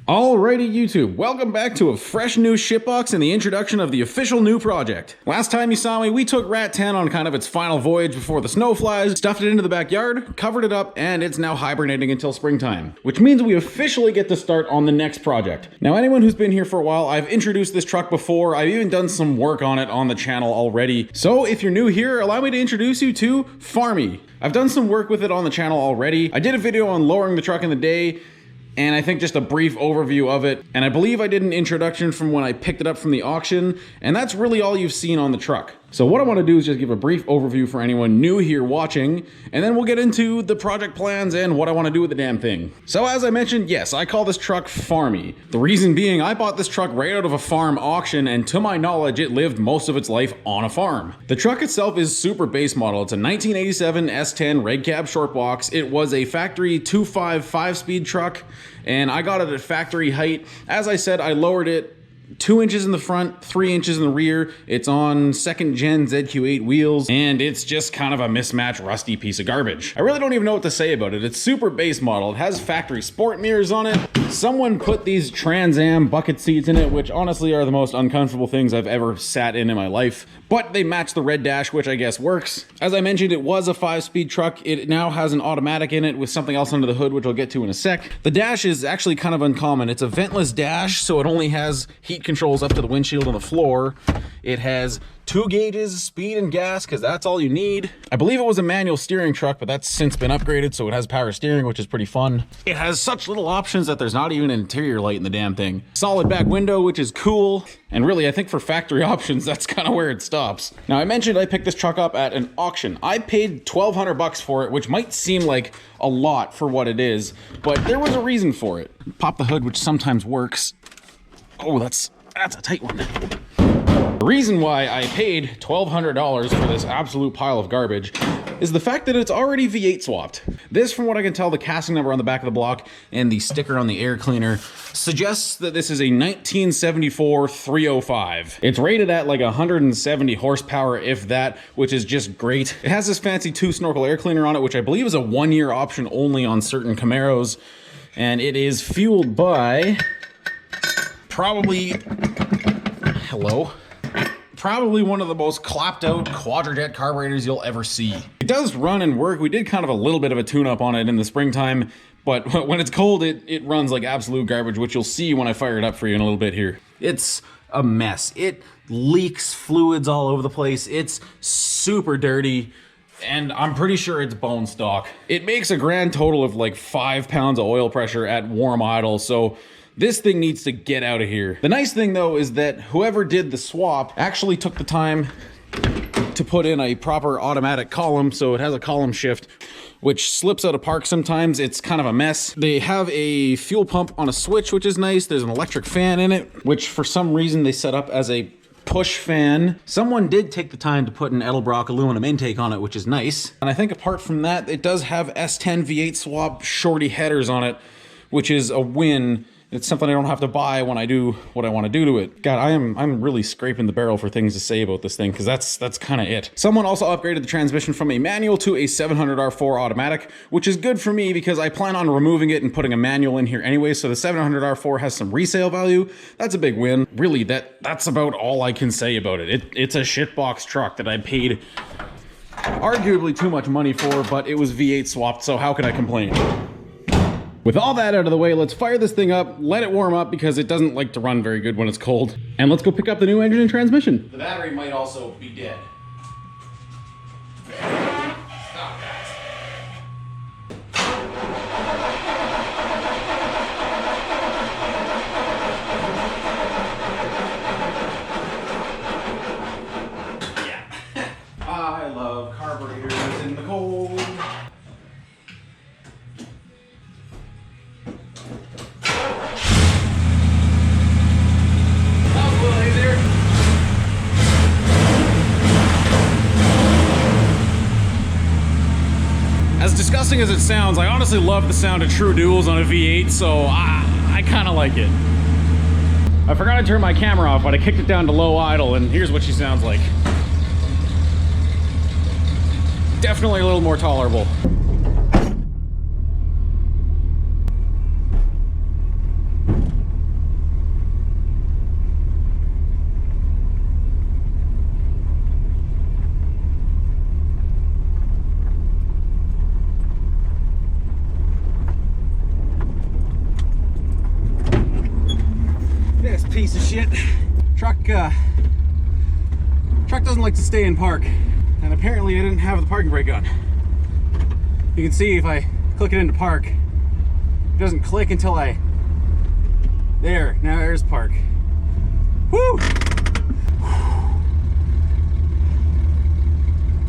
Alrighty YouTube, welcome back to a fresh new shitbox and the introduction of the official new project. Last time you saw me, we took Rat10 on kind of its final voyage before the snow flies, stuffed it into the backyard, covered it up, and it's now hibernating until springtime. Which means we officially get to start on the next project. Now anyone who's been here for a while, I've introduced this truck before, I've even done some work on it on the channel already. So if you're new here, allow me to introduce you to Farmy. I've done some work with it on the channel already. I did a video on lowering the truck in the day, and I think just a brief overview of it. And I believe I did an introduction from when I picked it up from the auction, and that's really all you've seen on the truck. So what I want to do is just give a brief overview for anyone new here watching, and then we'll get into the project plans and what I want to do with the damn thing. So as I mentioned, yes, I call this truck Farmy. The reason being, I bought this truck right out of a farm auction, and to my knowledge, it lived most of its life on a farm. The truck itself is super base model. It's a 1987 S10 red cab short box. It was a factory 2.5 5-speed truck, and I got it at factory height. As I said, I lowered it 2 inches in the front, 3 inches in the rear. It's on second gen ZQ8 wheels, and it's just kind of a mismatched rusty piece of garbage. I really don't even know what to say about it. It's super base model. It has factory sport mirrors on it. Someone put these Trans Am bucket seats in it, which honestly are the most uncomfortable things I've ever sat in my life. But they match the red dash, which I guess works. As I mentioned, it was a 5-speed truck. It now has an automatic in it with something else under the hood, which I'll get to in a sec. The dash is actually kind of uncommon. It's a ventless dash, so it only has heat controls up to the windshield on the floor. It has 2 gauges, speed and gas, because that's all you need. I believe it was a manual steering truck, but that's since been upgraded, so it has power steering, which is pretty fun. It has such little options that there's not even an interior light in the damn thing. Solid back window, which is cool. And really, I think for factory options, that's kind of where it stops. Now, I mentioned I picked this truck up at an auction. I paid 1,200 bucks for it, which might seem like a lot for what it is, but there was a reason for it. Pop the hood, which sometimes works. Oh, that's a tight one. The reason why I paid $1,200 for this absolute pile of garbage is the fact that it's already V8 swapped. This, from what I can tell, the casting number on the back of the block and the sticker on the air cleaner suggests that this is a 1974 305. It's rated at like 170 horsepower, if that, which is just great. It has this fancy 2 snorkel air cleaner on it, which I believe is a 1-year option only on certain Camaros, and it is fueled by probably one of the most clapped out quadrajet carburetors you'll ever see. It does run and work. We did kind of a little bit of a tune-up on it in the springtime, but when it's cold, it runs like absolute garbage, which you'll see when I fire it up for you in a little bit here. It's a mess. It leaks fluids all over the place. It's super dirty, and I'm pretty sure it's bone stock. It makes a grand total of like 5 pounds of oil pressure at warm idle, so this thing needs to get out of here. The nice thing though is that whoever did the swap actually took the time to put in a proper automatic column, so it has a column shift, which slips out of park sometimes. It's kind of a mess. They have a fuel pump on a switch, which is nice. There's an electric fan in it, which for some reason they set up as a push fan. Someone did take the time to put an Edelbrock aluminum intake on it, which is nice. And I think apart from that, it does have S10 V8 swap shorty headers on it, which is a win. It's something I don't have to buy when I do what I want to do to it. God, I'm really scraping the barrel for things to say about this thing, because that's kind of it. Someone also upgraded the transmission from a manual to a 700R4 automatic, which is good for me because I plan on removing it and putting a manual in here anyway, so the 700R4 has some resale value. That's a big win. Really, that's about all I can say about it. It's a shitbox truck that I paid arguably too much money for, but it was V8 swapped, so how could I complain? With all that out of the way, let's fire this thing up, let it warm up because it doesn't like to run very good when it's cold. And let's go pick up the new engine and transmission. The battery might also be dead. Yeah. I love carburetors in the cold. As disgusting as it sounds, I honestly love the sound of true duals on a V8, so I kind of like it. I forgot to turn my camera off, but I kicked it down to low idle, and here's what she sounds like. Definitely a little more tolerable. piece of shit. Truck doesn't like to stay in park. And apparently I didn't have the parking brake on. You can see if I click it into park, it doesn't click until there, now there's park. Woo!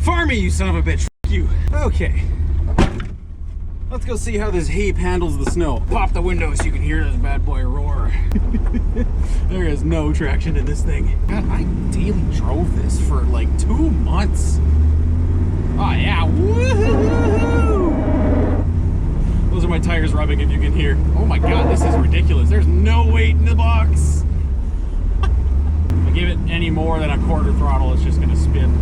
Farmy, you son of a bitch, f you. Okay. Let's go see how this heap handles the snow. Pop the window so you can hear this bad boy roar. There is no traction in this thing. God, I daily drove this for like 2 months. Oh yeah, woohoo! Those are my tires rubbing if you can hear. Oh my god, this is ridiculous. There's no weight in the box. If I give it any more than a quarter throttle, it's just gonna spin.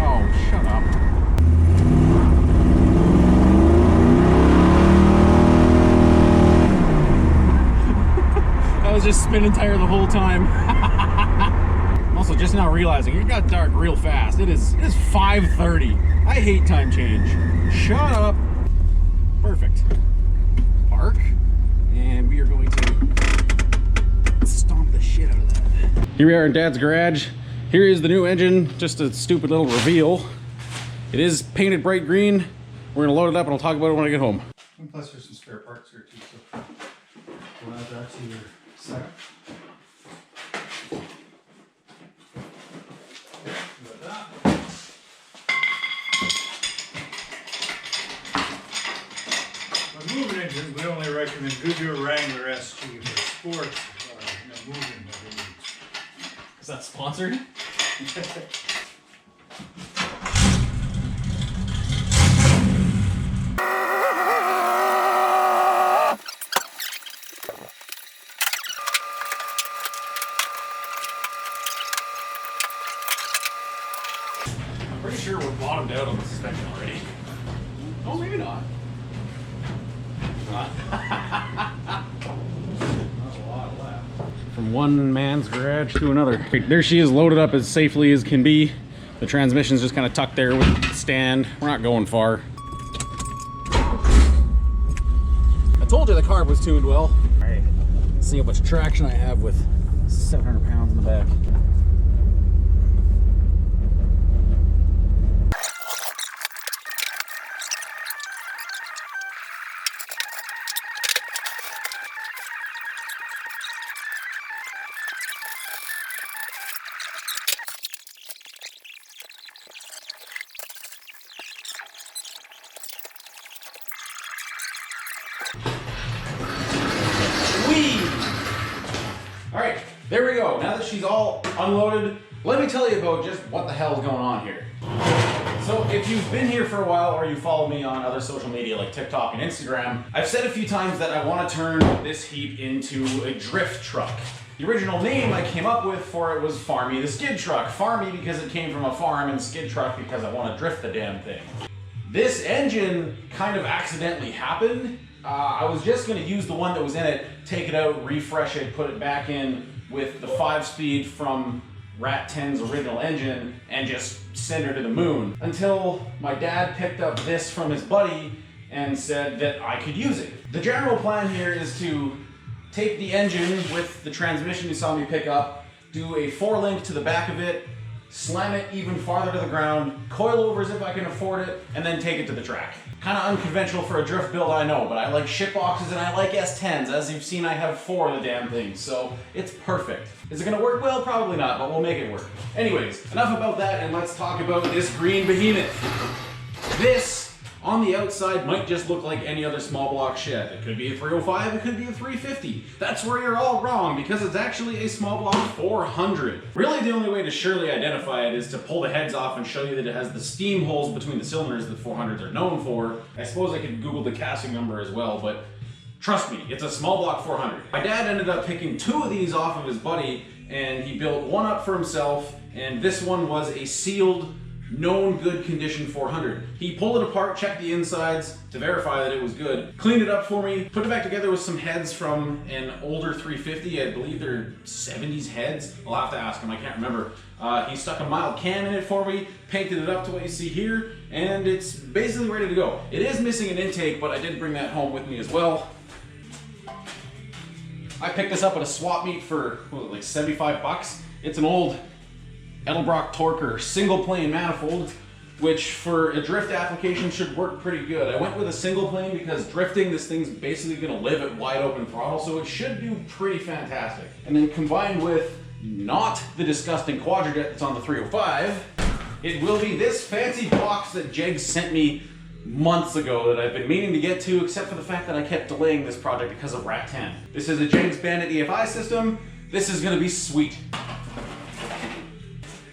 Oh, shut up. I was just spinning tire the whole time. I'm also just now realizing it got dark real fast. It is 5:30. I hate time change. Shut up. Perfect. Park. And we are going to stomp the shit out of that. Here we are in Dad's garage. Here is the new engine, just a stupid little reveal. It is painted bright green. We're gonna load it up and I'll talk about it when I get home. And plus there's some spare parts here too, so we'll add that to your setup. Like that. For moving engines, we only recommend Goodyear Wrangler SG for sport moving. Is that sponsored? I'm pretty sure we're bottomed out on the suspension already. Oh, maybe not. Not. From one man's garage to another. There she is, loaded up as safely as can be. The transmission's just kind of tucked there with the stand. We're not going far. I told you the carb was tuned well. All right, let's see how much traction I have with 700 pounds in the back. All right, there we go. Now that she's all unloaded, let me tell you about just what the hell is going on here. So if you've been here for a while or you follow me on other social media like TikTok and Instagram, I've said a few times that I want to turn this heap into a drift truck. The original name I came up with for it was Farmy the Skid Truck. Farmy because it came from a farm, and Skid Truck because I want to drift the damn thing. This engine kind of accidentally happened. I was just going to use the one that was in it, take it out, refresh it, put it back in with the 5-speed from Rat10's original engine and just send her to the moon. Until my dad picked up this from his buddy and said that I could use it. The general plan here is to take the engine with the transmission you saw me pick up, do a 4-link to the back of it, slam it even farther to the ground, coil over as if I can afford it, and then take it to the track. Kind of unconventional for a drift build, I know, but I like SHITBOXes and I like S10s. As you've seen, I have 4 of the damn things, so it's perfect. Is it gonna work? Well, probably not, but we'll make it work. Anyways, enough about that, and let's talk about this green behemoth. This, on the outside, might just look like any other small block shed. It could be a 305, it could be a 350. That's where you're all wrong, because it's actually a small block 400. Really, the only way to surely identify it is to pull the heads off and show you that it has the steam holes between the cylinders that 400s are known for. I suppose I could Google the casting number as well, but trust me, it's a small block 400. My dad ended up picking 2 of these off of his buddy, and he built one up for himself, and this one was a sealed known good condition 400. He pulled it apart, checked the insides to verify that it was good, cleaned it up for me, put it back together with some heads from an older 350. I believe they're 70s heads. I'll have to ask him, I can't remember. He stuck a mild cam in it for me, painted it up to what you see here, and it's basically ready to go. It is missing an intake, but I did bring that home with me as well. I picked this up at a swap meet for, what was it, like 75 bucks. It's an old Edelbrock Torker single plane manifold, which for a drift application should work pretty good. I went with a single plane because drifting, this thing's basically gonna live at wide open throttle, so it should do pretty fantastic. And then combined with not the disgusting quadrijet that's on the 305, it will be this fancy box that Jegs sent me months ago that I've been meaning to get to, except for the fact that I kept delaying this project because of Rat10. This is a Jegs Bandit EFI system. This is gonna be sweet.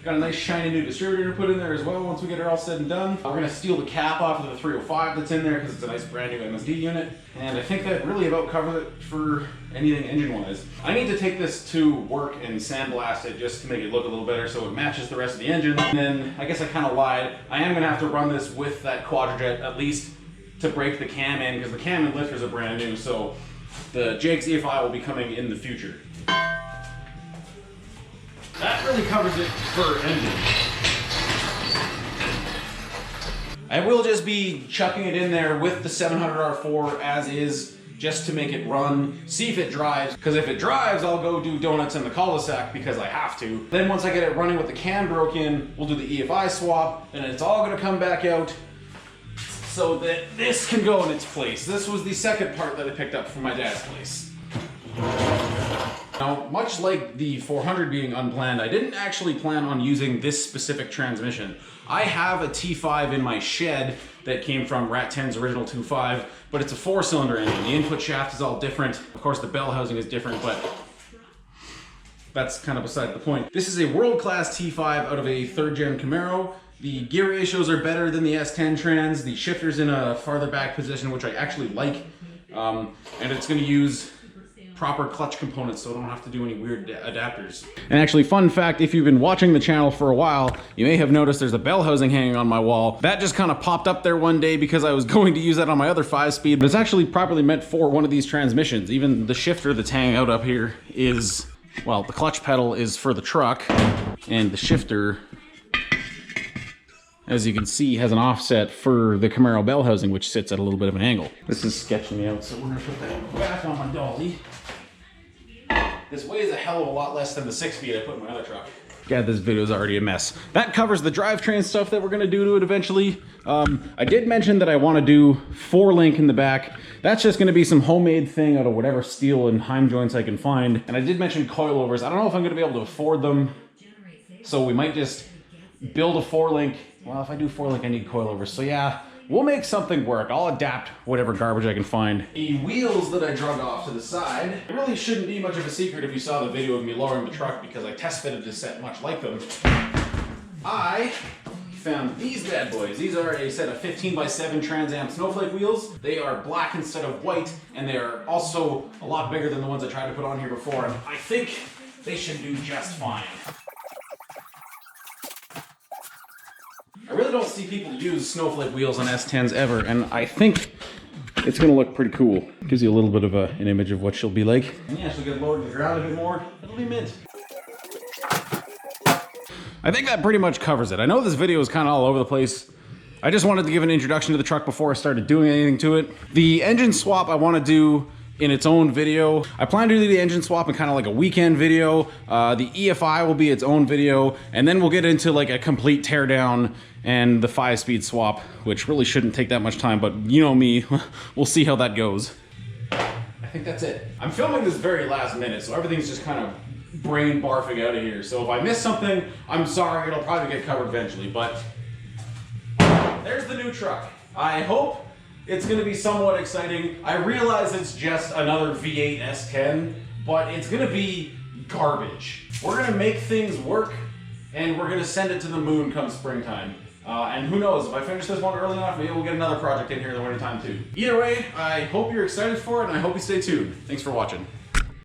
Got a nice shiny new distributor to put in there as well once we get it all said and done. We're gonna steal the cap off of the 305 that's in there because it's a nice brand new MSD unit. And I think that really about covers it for anything engine-wise. I need to take this to work and sandblast it just to make it look a little better so it matches the rest of the engine. And then, I guess I kind of lied. I am gonna have to run this with that quadrijet at least to break the cam in, because the cam and lifters are brand new, so the Jegs EFI will be coming in the future. That really covers it for engine. I will just be chucking it in there with the 700R4 as is, just to make it run, see if it drives, because if it drives, I'll go do donuts in the cul-de-sac because I have to. Then once I get it running with the cam broke in, we'll do the EFI swap, and it's all gonna come back out so that this can go in its place. This was the second part that I picked up from my dad's place. Now, much like the 400 being unplanned, I didn't actually plan on using this specific transmission. I have a T5 in my shed that came from Rat10's original 2.5, but it's a 4-cylinder engine. The input shaft is all different. Of course, the bell housing is different, but that's kind of beside the point. This is a world-class T5 out of a 3rd-gen Camaro. The gear ratios are better than the S10 trans. The shifter's in a farther back position, which I actually like. And it's gonna use proper clutch components so I don't have to do any weird adapters. And actually, fun fact, if you've been watching the channel for a while, you may have noticed there's a bell housing hanging on my wall. That just kind of popped up there one day because I was going to use that on my other 5-speed, but it's actually properly meant for one of these transmissions. Even the shifter that's hanging out up here is, well, the clutch pedal is for the truck, and the shifter, as you can see, has an offset for the Camaro bell housing, which sits at a little bit of an angle. This is sketching me out, so we're gonna put that back on my dolly. This weighs a hell of a lot less than the 6-speed I put in my other truck. God, this video is already a mess. That covers the drivetrain stuff that we're gonna do to it eventually. I did mention that I wanna do 4-link in the back. That's just gonna be some homemade thing out of whatever steel and heim joints I can find. And I did mention coilovers. I don't know if I'm gonna be able to afford them, so we might just build a 4-link. Well, if I do 4-link, I need coilovers. So yeah, we'll make something work. I'll adapt whatever garbage I can find. The wheels that I drug off to the side, it really shouldn't be much of a secret if you saw the video of me lowering the truck because I test fitted this set much like them. I found these bad boys. These are a set of 15x7 Trans Am Snowflake wheels. They are black instead of white, and they are also a lot bigger than the ones I tried to put on here before, and I think they should do just fine. I really don't see people use snowflake wheels on S10s ever, and I think it's gonna look pretty cool. Gives you a little bit of an image of what she'll be like. And yeah, she'll get lowered to the ground a bit more. It'll be mint. I think that pretty much covers it. I know this video is kind of all over the place. I just wanted to give an introduction to the truck before I started doing anything to it. The engine swap I want to do in its own video. I plan to do the engine swap in kind of like a weekend video. The EFI will be its own video, and then we'll get into like a complete teardown and the 5-speed swap, which really shouldn't take that much time, but you know me, we'll see how that goes. I think that's it. I'm filming this very last minute, so everything's just kind of brain barfing out of here. So if I miss something, I'm sorry, it'll probably get covered eventually, but there's the new truck. I hope it's gonna be somewhat exciting. I realize it's just another V8 S10, but it's gonna be garbage. We're gonna make things work, and we're gonna send it to the moon come springtime. And who knows, if I finish this one early enough, maybe we'll get another project in here in the wintertime too. Either way, I hope you're excited for it, and I hope you stay tuned. Thanks for watching.